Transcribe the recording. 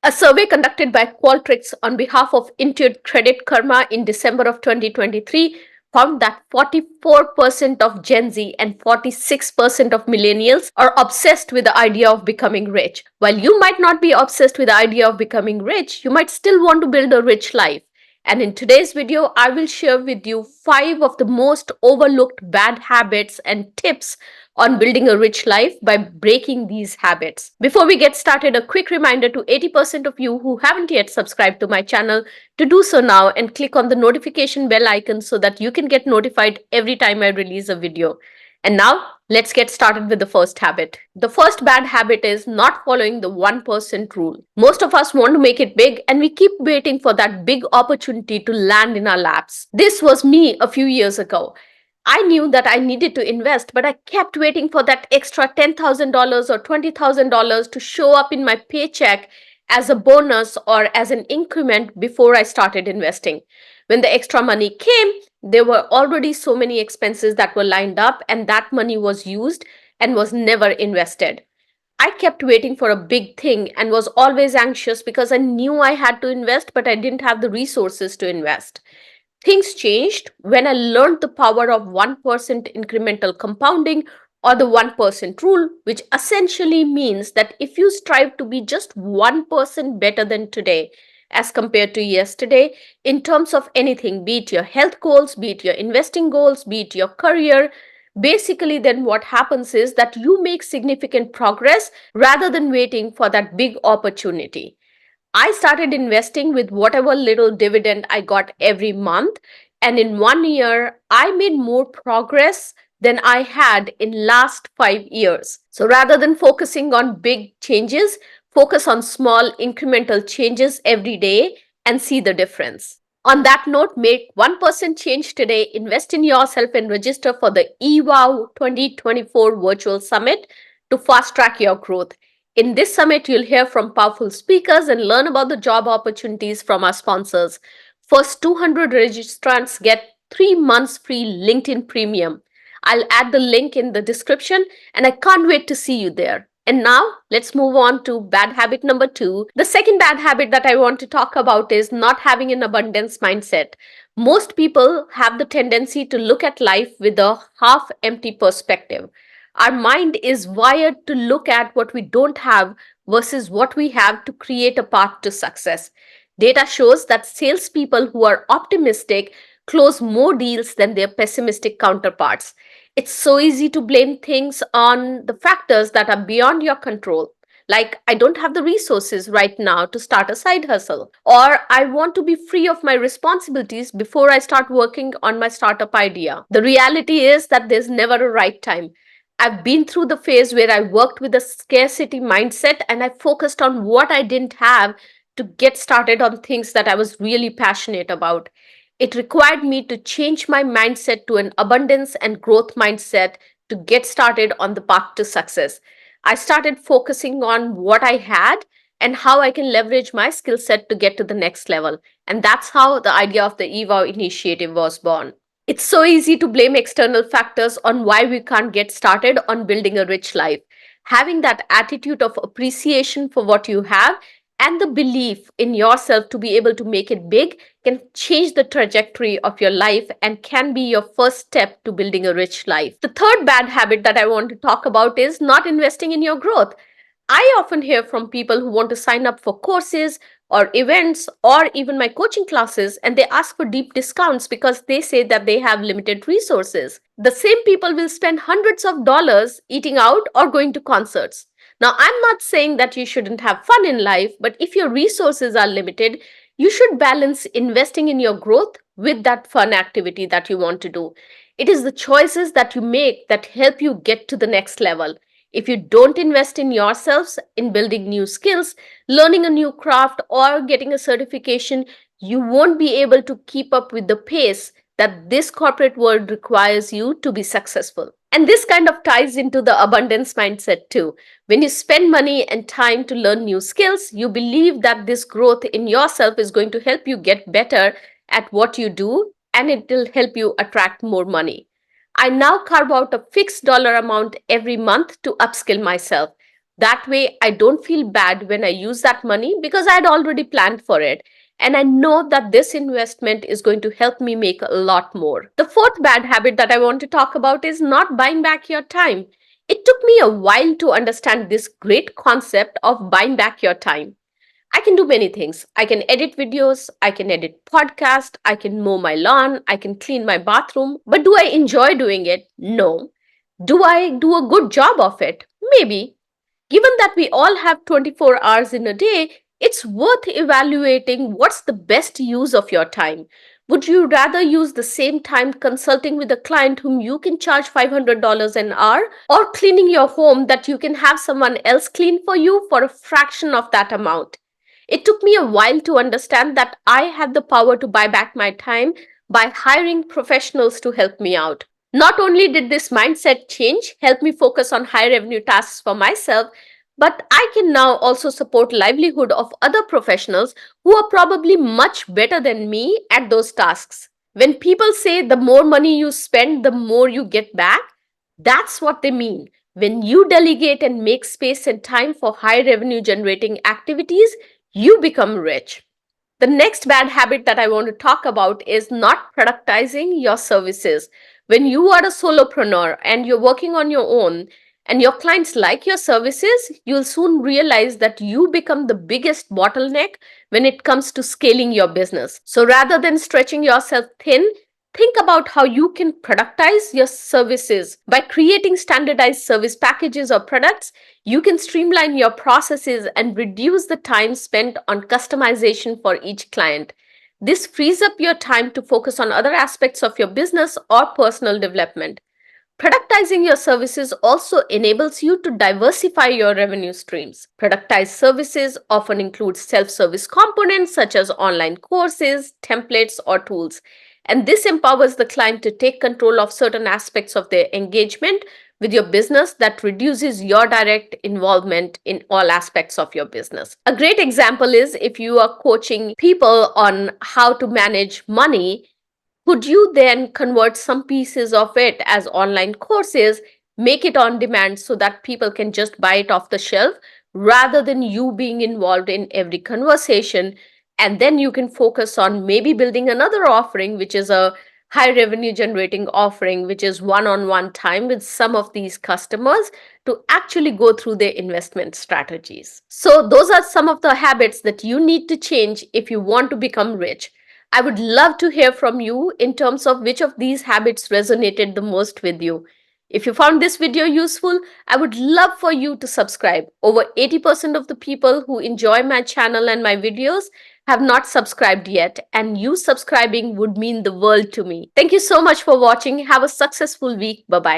A survey conducted by Qualtrics on behalf of Intuit Credit Karma in December of 2023 found that 44% of Gen Z and 46% of millennials are obsessed with the idea of becoming rich. While you might not be obsessed with the idea of becoming rich, you might still want to build a rich life. And in today's video, I will share with you 5 of the most overlooked bad habits and tips on building a rich life by breaking these habits. Before we get started, a quick reminder to 80% of you who haven't yet subscribed to my channel to do so now and click on the notification bell icon so that you can get notified every time I release a video. And now, let's get started with the first habit. The first bad habit is not following the 1% rule. Most of us want to make it big and we keep waiting for that big opportunity to land in our laps. This was me a few years ago. I knew that I needed to invest, but I kept waiting for that extra $10,000 or $20,000 to show up in my paycheck as a bonus or as an increment before I started investing. When the extra money came, there were already so many expenses that were lined up, and that money was used and was never invested. I kept waiting for a big thing and was always anxious because I knew I had to invest, but I didn't have the resources to invest. Things changed when I learned the power of 1% incremental compounding or the 1% rule, which essentially means that if you strive to be just 1% better than today as compared to yesterday, in terms of anything, be it your health goals, be it your investing goals, be it your career, basically, then what happens is that you make significant progress rather than waiting for that big opportunity. I started investing with whatever little dividend I got every month. And in 1 year, I made more progress than I had in last 5 years. So rather than focusing on big changes, focus on small incremental changes every day and see the difference. On that note, make 1% change today, invest in yourself and register for the EWOW 2024 Virtual Summit to fast track your growth. In this summit, you'll hear from powerful speakers and learn about the job opportunities from our sponsors. First 200 registrants get 3 months free LinkedIn Premium. I'll add the link in the description and I can't wait to see you there. And now let's move on to bad habit number 2. The second bad habit that I want to talk about is not having an abundance mindset. Most people have the tendency to look at life with a half empty perspective. Our mind is wired to look at what we don't have versus what we have to create a path to success. Data shows that salespeople who are optimistic close more deals than their pessimistic counterparts. It's so easy to blame things on the factors that are beyond your control. Like, I don't have the resources right now to start a side hustle, or I want to be free of my responsibilities before I start working on my startup idea. The reality is that there's never a right time. I've been through the phase where I worked with a scarcity mindset and I focused on what I didn't have to get started on things that I was really passionate about. It required me to change my mindset to an abundance and growth mindset to get started on the path to success. I started focusing on what I had and how I can leverage my skill set to get to the next level. And that's how the idea of the EVOW initiative was born. It's so easy to blame external factors on why we can't get started on building a rich life. Having that attitude of appreciation for what you have and the belief in yourself to be able to make it big can change the trajectory of your life and can be your first step to building a rich life. The third bad habit that I want to talk about is not investing in your growth. I often hear from people who want to sign up for courses or events or even my coaching classes, and they ask for deep discounts because they say that they have limited resources. The same people will spend hundreds of dollars eating out or going to concerts. Now, I'm not saying that you shouldn't have fun in life, but if your resources are limited, you should balance investing in your growth with that fun activity that you want to do. It is the choices that you make that help you get to the next level. If you don't invest in yourselves, in building new skills, learning a new craft, or getting a certification, you won't be able to keep up with the pace that this corporate world requires you to be successful. And this kind of ties into the abundance mindset too. When you spend money and time to learn new skills, you believe that this growth in yourself is going to help you get better at what you do and it will help you attract more money. I now carve out a fixed dollar amount every month to upskill myself. That way, I don't feel bad when I use that money because I had already planned for it. And I know that this investment is going to help me make a lot more. The fourth bad habit that I want to talk about is not buying back your time. It took me a while to understand this great concept of buying back your time. I can do many things. I can edit videos, I can edit podcast, I can mow my lawn, I can clean my bathroom. But do I enjoy doing it? No. Do I do a good job of it? Maybe. Given that we all have 24 hours in a day, it's worth evaluating what's the best use of your time. Would you rather use the same time consulting with a client whom you can charge $500 an hour, or cleaning your home that you can have someone else clean for you for a fraction of that amount? It took me a while to understand that I had the power to buy back my time by hiring professionals to help me out. Not only did this mindset change help me focus on high revenue tasks for myself, but I can now also support livelihood of other professionals who are probably much better than me at those tasks. When people say the more money you spend, the more you get back, that's what they mean. When you delegate and make space and time for high revenue generating activities, you become rich. The next bad habit that I want to talk about is not productizing your services. When you are a solopreneur and you're working on your own and your clients like your services, you'll soon realize that you become the biggest bottleneck when it comes to scaling your business. So rather than stretching yourself thin, think about how you can productize your services. By creating standardized service packages or products, you can streamline your processes and reduce the time spent on customization for each client. This frees up your time to focus on other aspects of your business or personal development. Productizing your services also enables you to diversify your revenue streams. Productized services often include self-service components such as online courses, templates, or tools. And this empowers the client to take control of certain aspects of their engagement with your business that reduces your direct involvement in all aspects of your business. A great example is if you are coaching people on how to manage money, could you then convert some pieces of it as online courses, make it on demand so that people can just buy it off the shelf rather than you being involved in every conversation? And then you can focus on maybe building another offering, which is a high revenue generating offering, which is one on one time with some of these customers to actually go through their investment strategies. So, those are some of the habits that you need to change if you want to become rich. I would love to hear from you in terms of which of these habits resonated the most with you. If you found this video useful, I would love for you to subscribe. Over 80% of the people who enjoy my channel and my videos have not subscribed yet, and you subscribing would mean the world to me. Thank you so much for watching. Have a successful week. Bye bye.